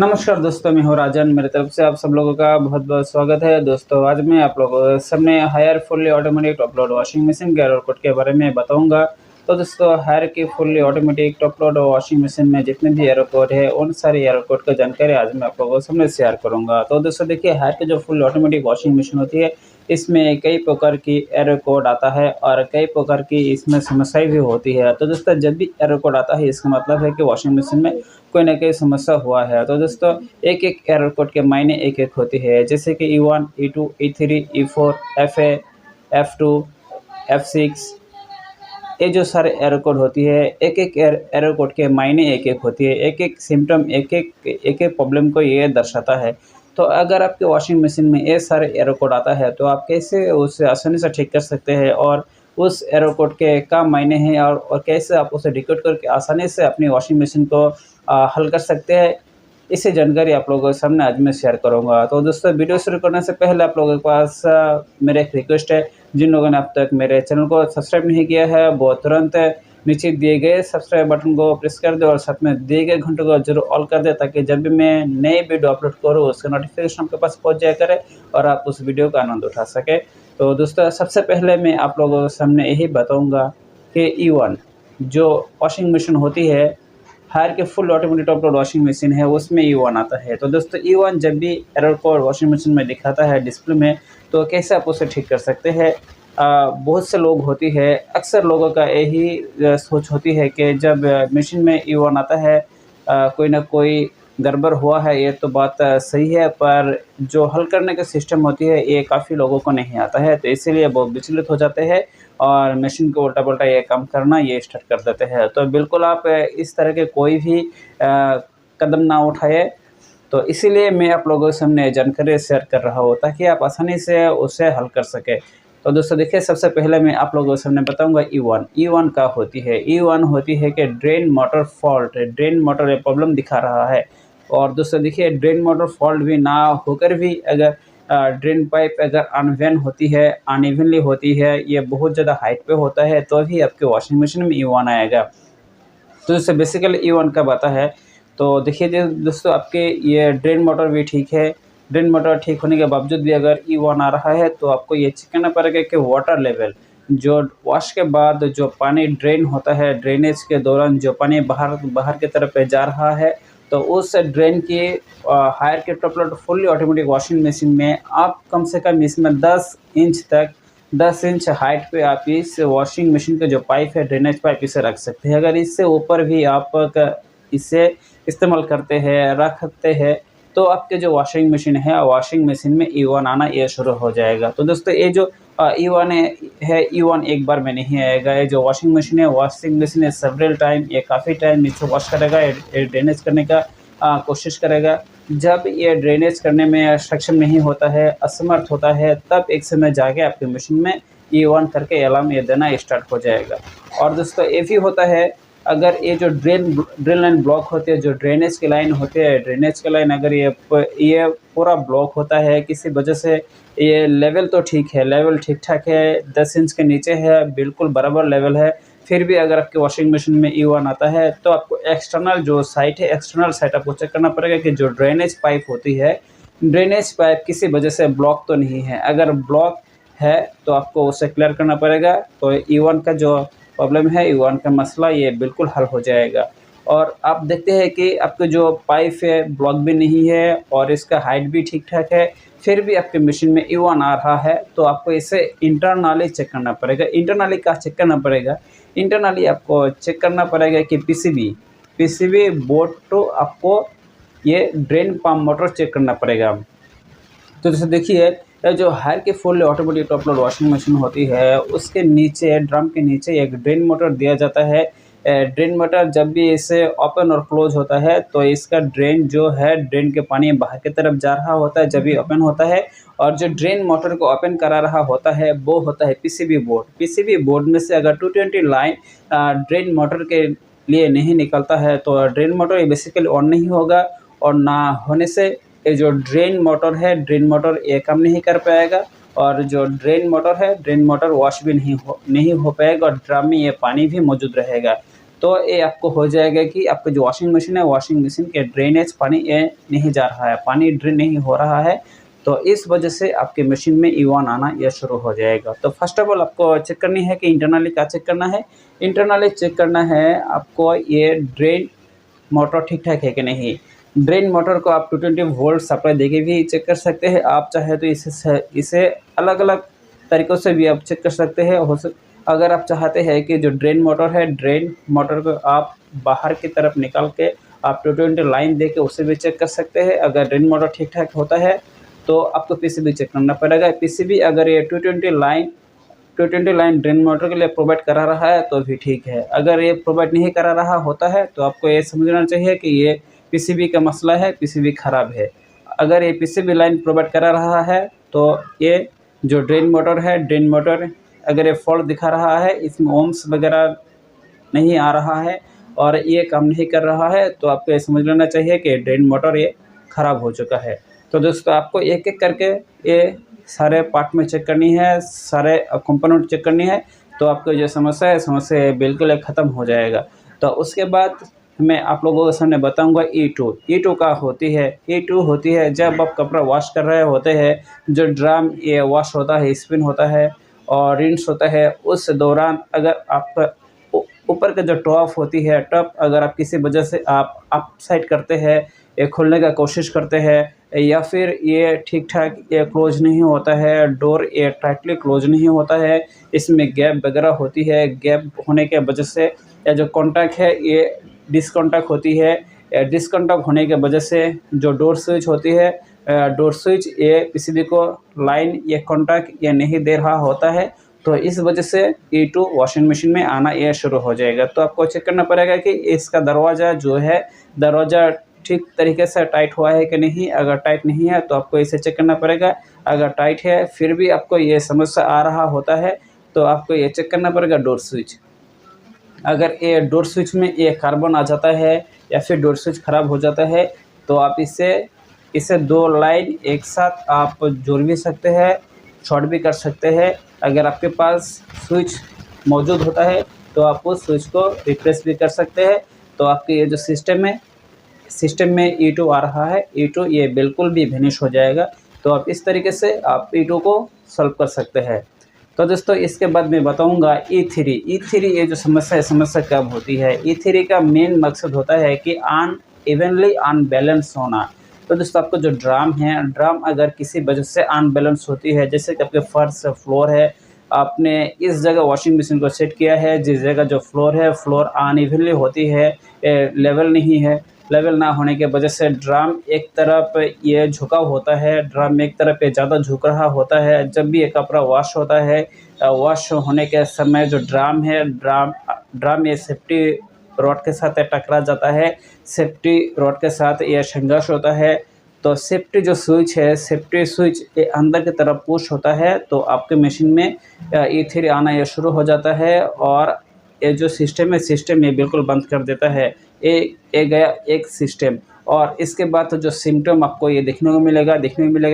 नमस्कार दोस्तों, मैं हूँ राजन। मेरी तरफ से आप सब लोगों का बहुत बहुत स्वागत है। दोस्तों, आज मैं आप लोगों के सामने Haier fully automatic top load washing machine के एरर कोड के बारे में बताऊंगा। तो दोस्तों, हायर की fully automatic top load washing machine में जितने भी एरर कोड है उन सारे एरर कोड का जानकारी आज मैं आप लोगों के सामने शेयर करूंगा। तो दोस्तों देखिए, हायर की जो फुल ऑटोमेटिक वॉशिंग मशीन होती है, इसमें कई प्रकार की एरर कोड आता है और कई प्रकार की इसमें समस्याएं भी होती है। तो दोस्तों, जब भी एरर कोड आता है इसका मतलब है कि वॉशिंग मशीन में कोई ना कोई समस्या हुआ है। तो दोस्तों, एक-एक एरर कोड के मायने एक-एक होती है, जैसे कि E1, E2, E3, E4, FA, F2, F6। ये जो सारे एरर कोड होती है, एक-एक एरर कोड के मायने एक-एक होती है, एक-एक सिम्पटम एक-एक प्रॉब्लम को ये दर्शाता है। तो अगर आपके वॉशिंग मशीन में ये सारे एरर कोड आता है, तो आप कैसे उसे आसानी से ठीक कर सकते हैं और उस एरर कोड के क्या मायने हैं और कैसे आप उसे डिकोड करके आसानी से अपनी वॉशिंग मशीन को हल कर सकते हैं, इसी जानकारी आप लोगों के सामने आज मैं शेयर करूँगा। तो दोस्तों, वीडियो शुरू करने से पहले आप लोगों के पास मेरा एक रिक्वेस्ट है। जिन लोगों ने अब तक मेरे चैनल को सब्सक्राइब नहीं किया है, वो तुरंत नीचे दिए गए सब्सक्राइब बटन को प्रेस कर दें और साथ में दिए गए घंटे को जरूर ऑल कर दें, ताकि जब भी मैं नई वीडियो अपलोड करूँ उसका नोटिफिकेशन आपके पास पहुँच जाया करे और आप उस वीडियो का आनंद उठा सकें। तो दोस्तों, सबसे पहले मैं आप लोगों के सामने यही बताऊँगा कि E1 जो वॉशिंग मशीन होती है, हायर के full automatic top load washing machine है, उसमें E1 आता है। तो दोस्तों, E1 जब भी एरर कोड वॉशिंग मशीन में दिखाता है डिस्प्ले में, तो कैसे आप उसे ठीक कर सकते हैं। बहुत से लोग होती है, अक्सर लोगों का यही सोच होती है कि जब मशीन में E1 आता है, कोई ना कोई गड़बड़ हुआ है। ये तो बात सही है, पर जो हल करने की सिस्टम होती है ये काफ़ी लोगों को नहीं आता है, तो इसीलिए वो विचलित हो जाते हैं और मशीन को उल्टा-पुल्टा ये काम करना ये स्टार्ट कर देते हैं। तो बिल्कुल आप इस तरह के कोई भी कदम ना उठाएँ। तो इसीलिए मैं आप लोगों के सामने जानकारी शेयर कर रहा हूँ, ताकि आप आसानी से उसे हल कर सकें। तो दोस्तों देखिए, सबसे पहले मैं आप लोगों के सामने बताऊँगा E1। E1 क्या होती है? E1 होती है कि drain motor fault, drain motor ये प्रॉब्लम दिखा रहा है। और दोस्तों देखिए, ड्रेन मोटर फॉल्ट भी ना होकर भी अगर ड्रेन पाइप अगर अनवेन होती है, अनइवनली होती है, ये बहुत ज़्यादा हाइट पे होता है, तो भी आपके वॉशिंग मशीन में E1 आएगा। तो इससे बेसिकली E1 कब आता है? तो देखिए दोस्तों, आपके ये ड्रेन मोटर भी ठीक है। ड्रेन मोटर ठीक होने के बावजूद भी अगर E1 आ रहा है, तो आपको ये चेक करना पड़ेगा कि वाटर लेवल, जो वॉश के बाद जो पानी ड्रेन होता है, ड्रेनेज के दौरान जो पानी बाहर बाहर की तरफ जा रहा है, तो उस ड्रेन की हायर के top load fully automatic washing machine में आप कम से कम इसमें 10 इंच हाइट पे आप इस वॉशिंग मशीन का जो पाइप है, ड्रेनेज पाइप, इसे रख सकते हैं। अगर इससे ऊपर भी आप इसे इस्तेमाल करते हैं, रखते हैं, तो आपके जो वॉशिंग मशीन है, वॉशिंग मशीन में E1 आना ये शुरू हो जाएगा। तो दोस्तों, ये जो E1 है, E1 एक बार में नहीं आएगा। ये जो वॉशिंग मशीन है सेवरल टाइम, ये काफ़ी टाइम इसे वॉश करेगा, ये ड्रेनेज करने का कोशिश करेगा। जब ये ड्रेनेज करने में सक्षम नहीं होता है, असमर्थ होता है, तब एक समय जाके आपकी मशीन में E1 करके अलार्म ये देना स्टार्ट हो जाएगा। और दोस्तों, ये भी होता है, अगर ये जो ड्रेन लाइन ब्लॉक होती है, जो ड्रेनेज की लाइन होती है, ड्रेनेज की लाइन अगर ये पूरा ब्लॉक होता है किसी वजह से, ये लेवल तो ठीक है, लेवल ठीक-ठाक है, 10 इंच के नीचे है, बिल्कुल बराबर लेवल है, फिर भी अगर आपके वॉशिंग मशीन में E1 आता है, तो आपको एक्सटर्नल जो साइट है, एक्सटर्नल साइट आपको चेक करना पड़ेगा कि जो ड्रेनेज पाइप होती है, ड्रेनेज पाइप किसी वजह से ब्लॉक तो नहीं है। अगर ब्लॉक है, तो आपको उसे क्लियर करना पड़ेगा। तो E1 का जो प्रॉब्लम है, E1 का मसला ये बिल्कुल हल हो जाएगा। और आप देखते हैं कि आपके जो पाइप है ब्लॉक भी नहीं है और इसका हाइट भी ठीक-ठाक है, फिर भी आपके मशीन में E1 आ रहा है, तो आपको इसे इंटरनली चेक करना पड़ेगा। इंटरनली क्या चेक करना पड़ेगा? इंटरनली आपको चेक करना पड़ेगा कि पीसीबी बोर्ड तो आपको ये ड्रेन पंप मोटर चेक करना पड़ेगा। तो जैसे देखिए, ये जो हायर की full automatic top load washing machine होती है, उसके नीचे, ड्रम के नीचे एक ड्रेन मोटर दिया जाता है। ड्रेन मोटर जब भी इसे ओपन और क्लोज होता है, तो इसका ड्रेन जो है, ड्रेन के पानी बाहर की तरफ जा रहा होता है जब ये ओपन होता है। और जो ड्रेन मोटर को ओपन करा रहा होता है, वो होता है पीसीबी बोर्ड। पीसीबी बोर्ड में से अगर 220 लाइन ड्रेन मोटर के लिए नहीं निकलता है, तो ड्रेन मोटर बेसिकली ऑन नहीं होगा, और ना होने से ये जो ड्रेन मोटर ये काम नहीं कर पाएगा, और जो ड्रेन मोटर वॉश भी नहीं हो पाएगा, और ड्रम में ये पानी भी मौजूद रहेगा। तो ये आपको हो जाएगा कि आपका जो वॉशिंग मशीन है, वॉशिंग मशीन के ड्रेनेज पानी ये नहीं जा रहा है, पानी ड्रेन नहीं हो रहा है। तो इस वजह से आपके मशीन में ईवन आना ये शुरू हो जाएगा। तो फर्स्ट ऑफ ऑल आपको चेक करनी है कि इंटरनली क्या चेक करना है। इंटरनली चेक करना है आपको ये ड्रेन मोटर ठीक-ठाक है कि नहीं। ड्रेन मोटर को आप 220 वोल्ट सप्लाई देके भी चेक कर सकते हैं। आप चाहे तो इसे अलग-अलग तरीक़ों से भी आप चेक कर सकते हैं। अगर आप चाहते हैं कि जो ड्रेन मोटर है, ड्रेन मोटर को आप बाहर की तरफ निकाल के आप 220 लाइन देके उसे भी चेक कर सकते हैं। अगर ड्रेन मोटर ठीक-ठाक होता है तो आपको पीसीबी चेक करना पड़ेगा। पीसीबी अगर ये 220 लाइन ड्रेन मोटर के लिए प्रोवाइड करा रहा है तो भी ठीक है। अगर ये प्रोवाइड नहीं करा रहा होता है तो आपको ये समझना चाहिए कि ये पीसीबी का मसला है, पीसीबी ख़राब है। अगर ये पीसीबी लाइन प्रोवाइड करा रहा है तो ये जो ड्रेन मोटर है, ड्रेन मोटर अगर ये फॉल्ट दिखा रहा है, इसमें ओम्स वगैरह नहीं आ रहा है और ये काम नहीं कर रहा है, तो आपको ये समझ लेना चाहिए कि ड्रेन मोटर ये ख़राब हो चुका है। तो दोस्तों आपको एक-एक करके ये सारे पार्ट में चेक करनी है, सारे कंपोनेंट चेक करनी है, तो आपको जो समस्या है, समस्या बिल्कुल ख़त्म हो जाएगा। तो उसके बाद मैं आप लोगों के सामने बताऊंगा E2। E2 क्या होती है? E2 होती है जब आप कपड़ा वॉश कर रहे होते हैं, जो ड्रम ये वॉश होता है, स्पिन होता है और रिंस होता है, उस दौरान अगर आपका ऊपर का जो टॉप होती है, टॉप अगर आप किसी वजह से आप अप साइड करते हैं, ये खोलने का कोशिश करते हैं या फिर ये ठीक-ठाक ये क्लोज़ नहीं होता है, डोर ये टाइटली क्लोज़ नहीं होता है, इसमें गैप वगैरह होती है, गैप होने के वजह से या जो कॉन्टैक्ट है ये डिसकॉन्टैक्ट होती है। डिसकॉन्टैक्ट होने की वजह से जो डोर स्विच होती है, डोर स्विच ये पीसीबी को लाइन ये कॉन्टैक्ट ये नहीं दे रहा होता है, तो इस वजह से E2 वॉशिंग मशीन में आना ये शुरू हो जाएगा। तो आपको चेक करना पड़ेगा कि इसका दरवाज़ा जो है, दरवाज़ा ठीक तरीके से टाइट हुआ है कि नहीं। अगर टाइट नहीं है तो आपको इसे चेक करना पड़ेगा। अगर टाइट है फिर भी आपको ये समस्या आ रहा होता है तो आपको ये चेक करना पड़ेगा डोर स्विच। अगर ये डोर स्विच में ये कार्बन आ जाता है या फिर डोर स्विच ख़राब हो जाता है तो आप इसे 2 लाइन एक साथ आप जोड़ भी सकते हैं, शॉर्ट भी कर सकते हैं। अगर आपके पास स्विच मौजूद होता है तो आप उस स्विच को रिप्लेस भी कर सकते हैं। तो आपके ये जो सिस्टम में E2 आ रहा है, E2 ये बिल्कुल भी फिनिश हो जाएगा। तो आप इस तरीके से आप E2 को सॉल्व कर सकते हैं। तो दोस्तों इसके बाद मैं बताऊंगा E3 ये जो समस्या कब होती है। E3 का मेन मकसद होता है कि इवनली अनबैलेंस होना। तो दोस्तों आपको जो ड्रम है, ड्रम अगर किसी वजह से अनबैलेंस होती है, जैसे कि आपके फर्श फ्लोर है, आपने इस जगह वॉशिंग मशीन को सेट किया है, जिस जगह जो फ्लोर है, फ्लोर अनइवनली होती है, लेवल नहीं है। लेवल ना होने के वजह से ड्रम एक तरफ ये झुकाव होता है, ड्रम एक तरफ ये ज़्यादा झुक रहा होता है। जब भी ये कपड़ा वॉश होता है, वॉश होने के समय जो ड्रम है, ड्रम ये सेफ्टी रॉड के साथ टकरा जाता है, सेफ्टी रॉड के साथ ये संघर्ष होता है। तो सेफ्टी जो स्विच है, सेफ्टी स्विच ये अंदर की तरफ पुश होता है तो आपके मशीन में E3 आना ये शुरू हो जाता है और ये जो सिस्टम है, सिस्टम ये बिल्कुल बंद कर देता है। ये गया एक सिस्टम। और इसके बाद तो जो सिम्पटम आपको ये देखने को मिलेगा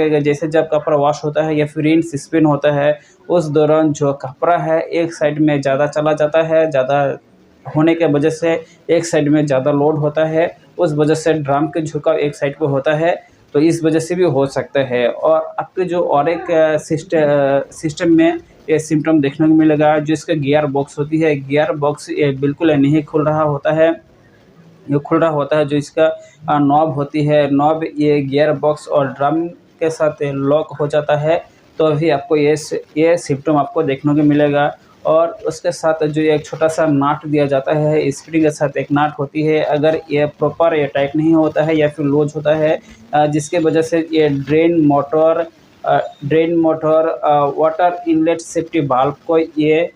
कि जैसे जब कपड़ा वॉश होता है या फिर रिंस स्पिन होता है, उस दौरान जो कपड़ा है एक साइड में ज़्यादा चला जाता है, ज़्यादा होने के वजह से एक साइड में ज़्यादा लोड होता है, उस वजह से ड्रम के झुकाव एक साइड पे होता है, तो इस वजह से भी हो सकता है। और आपके जो और एक सिस्टम में ये सिम्पटम देखने को मिलेगा, जो इसका गियर बॉक्स होती है, गियर बॉक्स ये बिल्कुल नहीं खुल रहा होता है, ये खुल रहा होता है। जो इसका नॉब होती है, नॉब ये गियर बॉक्स और ड्रम के साथ लॉक हो जाता है, तो अभी आपको ये सिम्पटम आपको देखने को मिलेगा। और उसके साथ जो एक छोटा सा नाट दिया जाता है, स्प्रिंग के साथ एक नाट होती है, अगर ये प्रॉपर ये टाइट नहीं होता है या फिर लूज होता है, जिसके वजह से ये drain motor water inlet safety valve को ये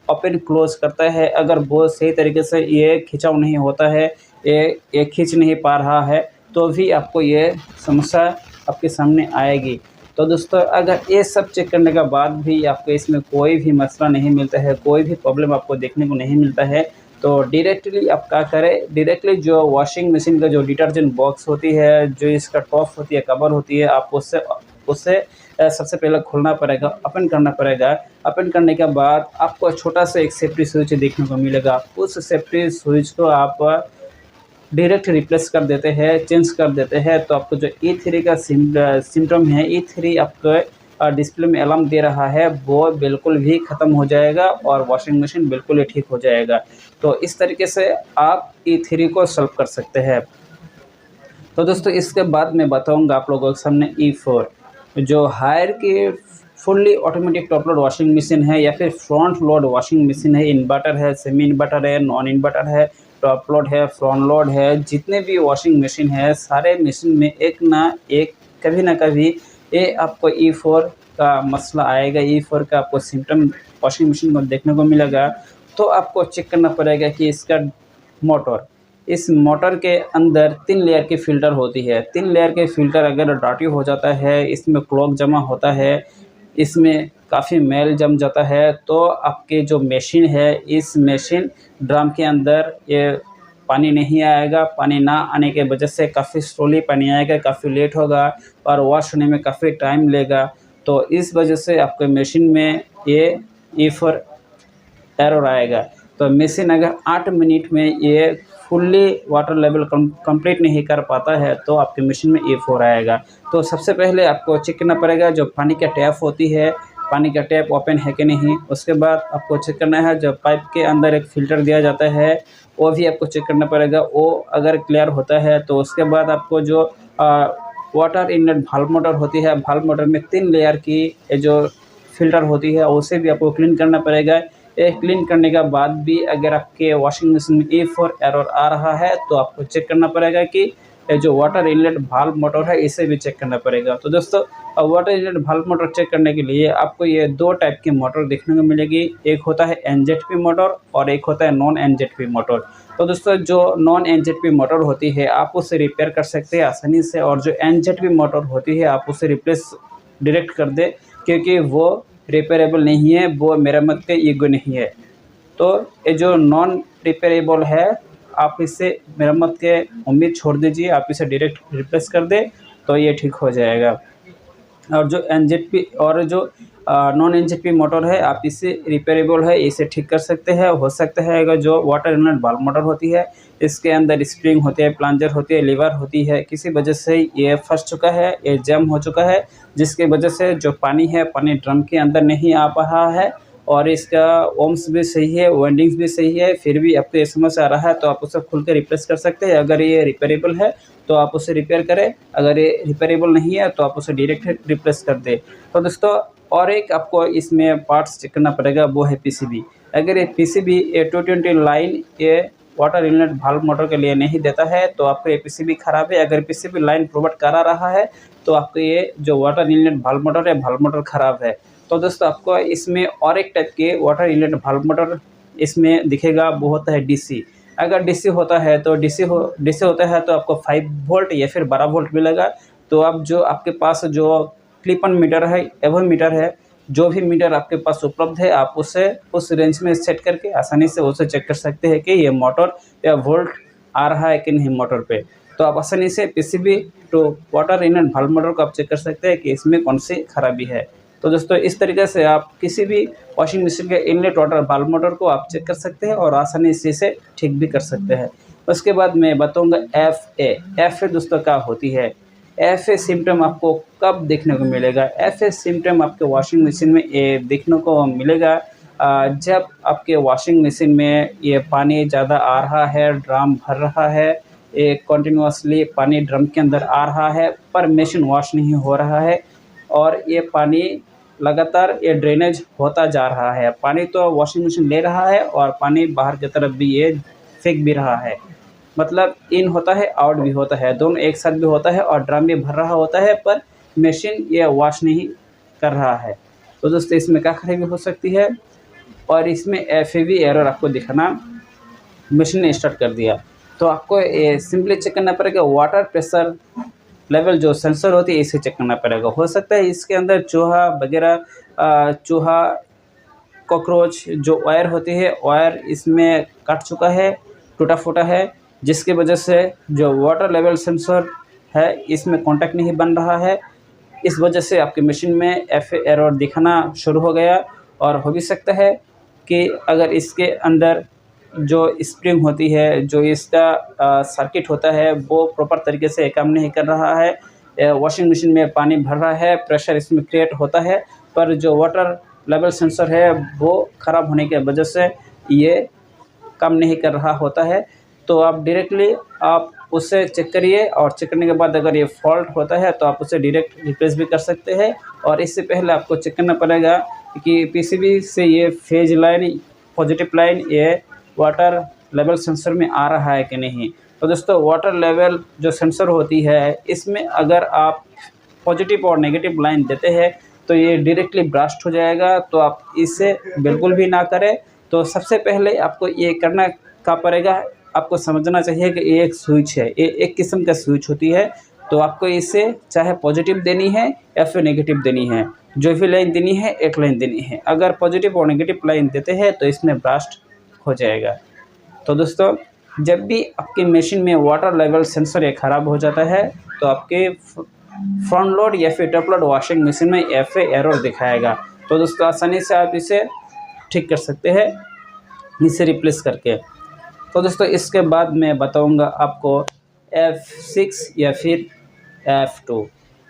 ओपन क्लोज करता है। अगर बहुत सही तरीके से ये खिंचाव नहीं होता है, ये खींच नहीं पा रहा है, तो भी आपको ये समस्या आपके सामने आएगी। तो दोस्तों अगर ये सब चेक करने के बाद भी आपको इसमें कोई भी मसला नहीं मिलता है, कोई भी प्रॉब्लम आपको देखने को नहीं मिलता है, तो डायरेक्टली आप क्या करें, डायरेक्टली जो वॉशिंग मशीन का जो डिटर्जेंट बॉक्स होती है, जो इसका टॉप होती है, कवर होती है, आप उससे उसे सबसे पहले खोलना पड़ेगा, ओपन करना पड़ेगा। ओपन करने के बाद आपको छोटा सा एक सेफ्टी स्विच देखने को मिलेगा। उस सेफ्टी स्विच को आप डायरेक्ट रिप्लेस कर देते हैं, चेंज कर देते हैं, तो आपको जो E3 का सिम्टम है, E3 आपके डिस्प्ले में अलार्म दे रहा है, वो बिल्कुल भी ख़त्म हो जाएगा और वॉशिंग मशीन बिल्कुल ही ठीक हो जाएगा। तो इस तरीके से आप E3 को सॉल्व कर सकते हैं। तो दोस्तों इसके बाद मैं बताऊंगा आप लोगों के सामने E4 जो हायर की fully automatic top load washing machine है या फिर फ्रंट लोड वॉशिंग मशीन है। इन्वर्टर है, सेमी इन्वर्टर है, नॉन इन्वर्टर है, टॉप लोड है, फ्रंट लोड है, जितने भी वॉशिंग मशीन है सारे मशीन में एक ना एक कभी ना कभी ये आपको E4 का मसला आएगा, E4 का आपको सिम्टम वॉशिंग मशीन को देखने को मिलेगा। तो आपको चेक करना पड़ेगा कि इसका मोटर, इस मोटर के अंदर 3 लेयर की फ़िल्टर होती है। 3 लेयर के फ़िल्टर अगर डॉटी हो जाता है, इसमें क्लॉग जमा होता है, इसमें काफ़ी मैल जम जाता है, तो आपके जो मशीन है, इस मशीन ड्रम के अंदर ये पानी नहीं आएगा। पानी ना आने के वजह से काफ़ी स्लोली पानी आएगा, काफ़ी लेट होगा और वॉश होने में काफ़ी टाइम लेगा। तो इस वजह से आपके मशीन में ये E4 एरर आएगा। तो मशीन अगर 8 मिनट में ये फुल्ली वाटर लेवल कंप्लीट नहीं कर पाता है तो आपके मशीन में E4 आएगा। तो सबसे पहले आपको चेक करना पड़ेगा जो पानी का टैप होती है, पानी का टैप ओपन है कि नहीं। उसके बाद आपको चेक करना है जो पाइप के अंदर एक फ़िल्टर दिया जाता है वो भी आपको चेक करना पड़ेगा। वो अगर क्लियर होता है तो उसके बाद आपको जो वाटर इनलेट वाल्व मोटर होती है, वाल्व मोटर में 3 लेयर की जो फ़िल्टर होती है उसे भी आपको क्लीन करना पड़ेगा। ये क्लीन करने के बाद भी अगर आपके वॉशिंग मशीन में E4 एरर आ रहा है तो आपको चेक करना पड़ेगा कि ये जो वाटर इनलेट वाल्व मोटर है इसे भी चेक करना पड़ेगा। तो दोस्तों water inlet valve motor check करने के लिए आपको ये 2 टाइप की मोटर देखने को मिलेगी। एक होता है NZP मोटर और एक होता है नॉन NZP मोटर। तो दोस्तों जो नॉन NZP मोटर होती है आप उसे रिपेयर कर सकते हैं आसानी से, और जो NZP मोटर होती है आप उसे रिप्लेस डायरेक्ट कर दें क्योंकि वो रिपेयरेबल नहीं है, वो मरम्मत के योग्य नहीं है। तो ये जो नॉन रिपेयरेबल है आप इसे मरम्मत के उम्मीद छोड़ दीजिए, आप इसे डायरेक्ट रिप्लेस कर दें तो ये ठीक हो जाएगा। और जो NZP और जो नॉन NZP मोटर है आप इसे रिपेयरेबल है, इसे ठीक कर सकते हैं। हो सकता है अगर जो वाटर इनलेट वाल्व मोटर होती है इसके अंदर स्प्रिंग होती है, प्लंजर होती है, लीवर होती है, किसी वजह से ये फंस चुका है, ये जैम हो चुका है, जिसके वजह से जो पानी है पानी ड्रम के अंदर नहीं आ पा रहा है और इसका ओम्स भी सही है, वाइंडिंग्स भी सही है, फिर भी आपको ये समस्या आ रहा है। तो आप उसे खुल कर रिप्लेस कर सकते हैं। अगर ये रिपेयरेबल है तो आप उसे रिपेयर करें, अगर ये रिपेयरेबल नहीं है तो आप उसे डायरेक्ट रिप्लेस कर दें। तो दोस्तों और एक आपको इसमें पार्ट्स चेक करना पड़ेगा, वो है PCB। अगर ये PCB ये 220 लाइन ये वाटर इनलेट वाल्व मोटर के लिए नहीं देता है तो आपका ये PCB खराब है। अगर PCB लाइन प्रोवाइड करा रहा है तो आपको ये जो वाटर इनलेट वाल्व मोटर है, वाल्व मोटर खराब है। तो दोस्तों आपको इसमें और एक टाइप के वाटर इनलेट वाल्व मोटर इसमें दिखेगा, वो होता है DC। अगर DC होता है तो DC होता है तो आपको 5 वोल्ट या फिर 12 वोल्ट मिलेगा। तो आप जो आपके पास जो क्लिपन मीटर है, एवो मीटर है, जो भी मीटर आपके पास उपलब्ध है आप उसे उस रेंज में सेट करके आसानी से उसे चेक कर सकते हैं कि ये मोटर या वोल्ट आ रहा है कि नहीं मोटर पे। तो आप आसानी से PCB तो वाटर इनलेट वाल्व मोटर को आप चेक कर सकते हैं कि इसमें कौन सी खराबी है। तो दोस्तों इस तरीके से आप किसी भी वॉशिंग मशीन के इनलेट वाटर वाल्व मोटर को आप चेक कर सकते हैं और आसानी से इसे ठीक भी कर सकते हैं। उसके बाद मैं बताऊंगा FA दोस्तों क्या होती है। FA सिम्टम आपको कब देखने को मिलेगा? FA सिम्टम आपके वॉशिंग मशीन में ये देखने को मिलेगा जब आपके वॉशिंग मशीन में ये पानी ज़्यादा आ रहा है, ड्रम भर रहा है, ये कंटिन्यूसली पानी ड्रम के अंदर आ रहा है पर मशीन वॉश नहीं हो रहा है और ये पानी लगातार ये ड्रेनेज होता जा रहा है। पानी तो वॉशिंग मशीन ले रहा है और पानी बाहर की तरफ भी ये फेंक भी रहा है, मतलब इन होता है आउट भी होता है, दोनों एक साथ भी होता है और ड्रम भी भर रहा होता है पर मशीन ये वॉश नहीं कर रहा है। तो दोस्तों इसमें क्या खराबी हो सकती है? और इसमें FAV एरर आपको दिखाना मशीन ने स्टार्ट कर दिया तो आपको ये सिंपली चेक करना पड़ेगा। वाटर प्रेशर लेवल जो सेंसर होती है इसे चेक करना पड़ेगा। हो सकता है इसके अंदर चूहा वगैरह चूहा कॉकरोच जो वायर होती है वायर इसमें कट चुका है, टूटा फूटा है, जिसकी वजह से जो वाटर लेवल सेंसर है इसमें कांटेक्ट नहीं बन रहा है इस वजह से आपकी मशीन में एरर दिखाना शुरू हो गया। और हो भी सकता है कि अगर इसके अंदर जो स्प्रिंग होती है, जो इसका सर्किट होता है, वो प्रॉपर तरीके से काम नहीं कर रहा है। वॉशिंग मशीन में पानी भर रहा है, प्रेशर इसमें क्रिएट होता है, पर जो वाटर लेवल सेंसर है वो ख़राब होने की वजह से ये काम नहीं कर रहा होता है। तो आप डायरेक्टली आप उसे चेक करिए, और चेक करने के बाद अगर ये फॉल्ट होता है तो आप उसे डायरेक्ट रिप्लेस भी कर सकते हैं। और इससे पहले आपको चेक करना पड़ेगा कि पीसीबी से ये फेज लाइन, पॉजिटिव लाइन ये वाटर लेवल सेंसर में आ रहा है कि नहीं। तो दोस्तों, वाटर लेवल जो सेंसर होती है, इसमें अगर आप पॉजिटिव और नेगेटिव लाइन देते हैं तो ये डायरेक्टली ब्लास्ट हो जाएगा। तो आप इसे बिल्कुल भी ना करें। तो सबसे पहले आपको ये करना क्या पड़ेगा, आपको समझना चाहिए कि ये एक स्विच है, ये एक किस्म का स्विच होती है। तो आपको इसे चाहे पॉजिटिव देनी है या फिर नेगेटिव देनी है, जो भी लाइन देनी है एक लाइन देनी है। अगर पॉजिटिव और नेगेटिव लाइन देते हैं तो इसमें ब्लास्ट हो जाएगा। तो दोस्तों, जब भी आपकी मशीन में वाटर लेवल सेंसर ये ख़राब हो जाता है तो आपके फ्रंट लोड या फिर टॉप लोड वॉशिंग मशीन में एरर दिखाएगा। तो दोस्तों, आसानी से आप इसे ठीक कर सकते हैं इसे रिप्लेस करके। तो दोस्तों, इसके बाद मैं बताऊंगा आपको F6 या फिर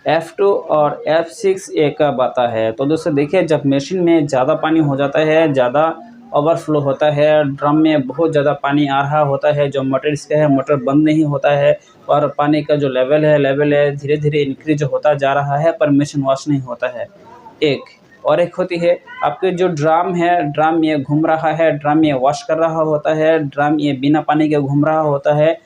F2 और F6 ये कब आता है। तो दोस्तों देखिए, जब मशीन में ज़्यादा पानी हो जाता है, ज़्यादा ओवरफ्लो होता है, ड्रम में बहुत ज़्यादा पानी आ रहा होता है, जो मोटर इसका है मोटर बंद नहीं होता है, और पानी का जो लेवल है धीरे धीरे इंक्रीज होता जा रहा है, पर मशीन वॉश नहीं होता है। एक होती है आपके जो ड्रम है, ड्रम ये घूम रहा है, ड्रम ये वॉश कर रहा होता है, ड्रम ये बिना पानी के घूम रहा होता है,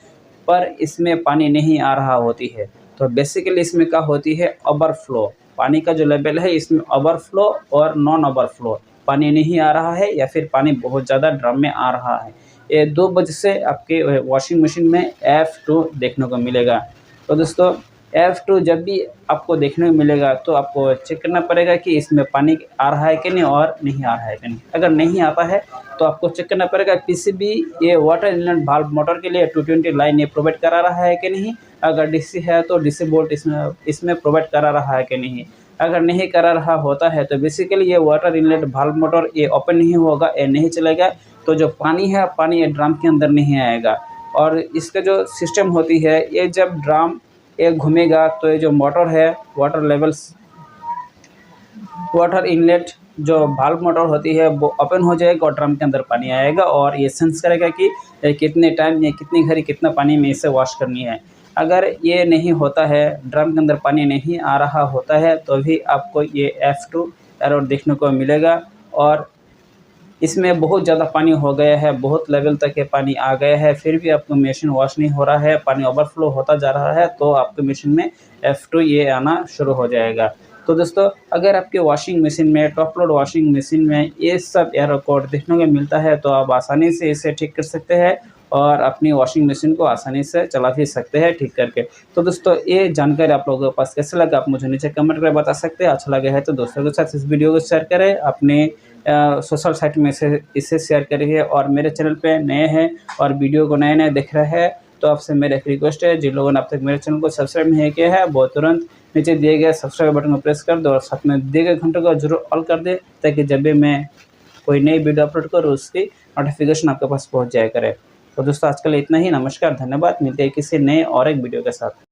पर इसमें पानी नहीं आ रहा होती है। तो बेसिकली इसमें क्या होती है, ओवरफ्लो। पानी का जो लेवल है इसमें ओवरफ्लो और नॉन ओवरफ्लो, पानी नहीं आ रहा है या फिर पानी बहुत ज़्यादा ड्रम में आ रहा है। ये दो वजह से आपके वॉशिंग मशीन में F2 देखने को मिलेगा। तो दोस्तों, F2 जब भी आपको देखने को मिलेगा तो आपको चेक करना पड़ेगा कि इसमें पानी आ रहा है कि नहीं और नहीं आ रहा है कि नहीं। अगर नहीं आता है तो आपको चेक करना पड़ेगा पीसीबी ये वाटर इनलेट वाल्व मोटर के लिए 220 लाइन ये प्रोवाइड करा रहा है कि नहीं। अगर डीसी है तो डीसी बोल्ट इसमें प्रोवाइड करा रहा है कि नहीं। अगर नहीं करा रहा होता है तो बेसिकली ये वाटर इनलेट वाल्व मोटर ये ओपन नहीं होगा, ये नहीं चलेगा। तो जो पानी है, पानी ये ड्रम के अंदर नहीं आएगा। और इसका जो सिस्टम होती है, ये जब ड्रम ये घूमेगा तो ये जो मोटर है, वाटर इनलेट जो वाल्व मोटर होती है वो ओपन हो जाएगा और ड्रम के अंदर पानी आएगा, और ये सेंस करेगा कि कितने टाइम या कितनी घड़ी कितना पानी में इसे वॉश करनी है। अगर ये नहीं होता है, ड्रम के अंदर पानी नहीं आ रहा होता है, तो भी आपको ये F2 एरर देखने को मिलेगा। और इसमें बहुत ज़्यादा पानी हो गया है, बहुत लेवल तक ये पानी आ गया है, फिर भी आपको मशीन वॉश नहीं हो रहा है, पानी ओवरफ्लो होता जा रहा है, तो आपके मशीन में F2 ये आना शुरू हो जाएगा। तो दोस्तों, अगर आपके वॉशिंग मशीन में, टॉप लोड वॉशिंग मशीन में ये सब एरर कोड देखने को मिलता है तो आप आसानी से इसे ठीक कर सकते हैं और अपनी वॉशिंग मशीन को आसानी से चला भी सकते हैं ठीक करके। तो दोस्तों, ये जानकारी आप लोगों के पास कैसे लगा आप मुझे नीचे कमेंट करके बता सकते हैं। अच्छा लगा है तो दोस्तों के साथ इस वीडियो को शेयर करें, अपने सोशल साइट में इसे शेयर करिए। और मेरे चैनल पे नए हैं और वीडियो को नए देख रहे हैं तो आपसे मेरा एक रिक्वेस्ट है, जिन लोगों ने अब तक मेरे चैनल को सब्सक्राइब नहीं किया है वो तुरंत नीचे दिए गए सब्सक्राइब बटन को प्रेस कर दो और साथ में दिए गए घंटे को जरूर ऑल कर दे, ताकि जब भी मैं कोई नई वीडियो अपलोड करूँ उसकी नोटिफिकेशन आपके पास पहुँच जाया करे। तो दोस्तों, आज के लिए इतना ही। नमस्कार, धन्यवाद। मिलते हैं किसी नए और एक वीडियो के साथ।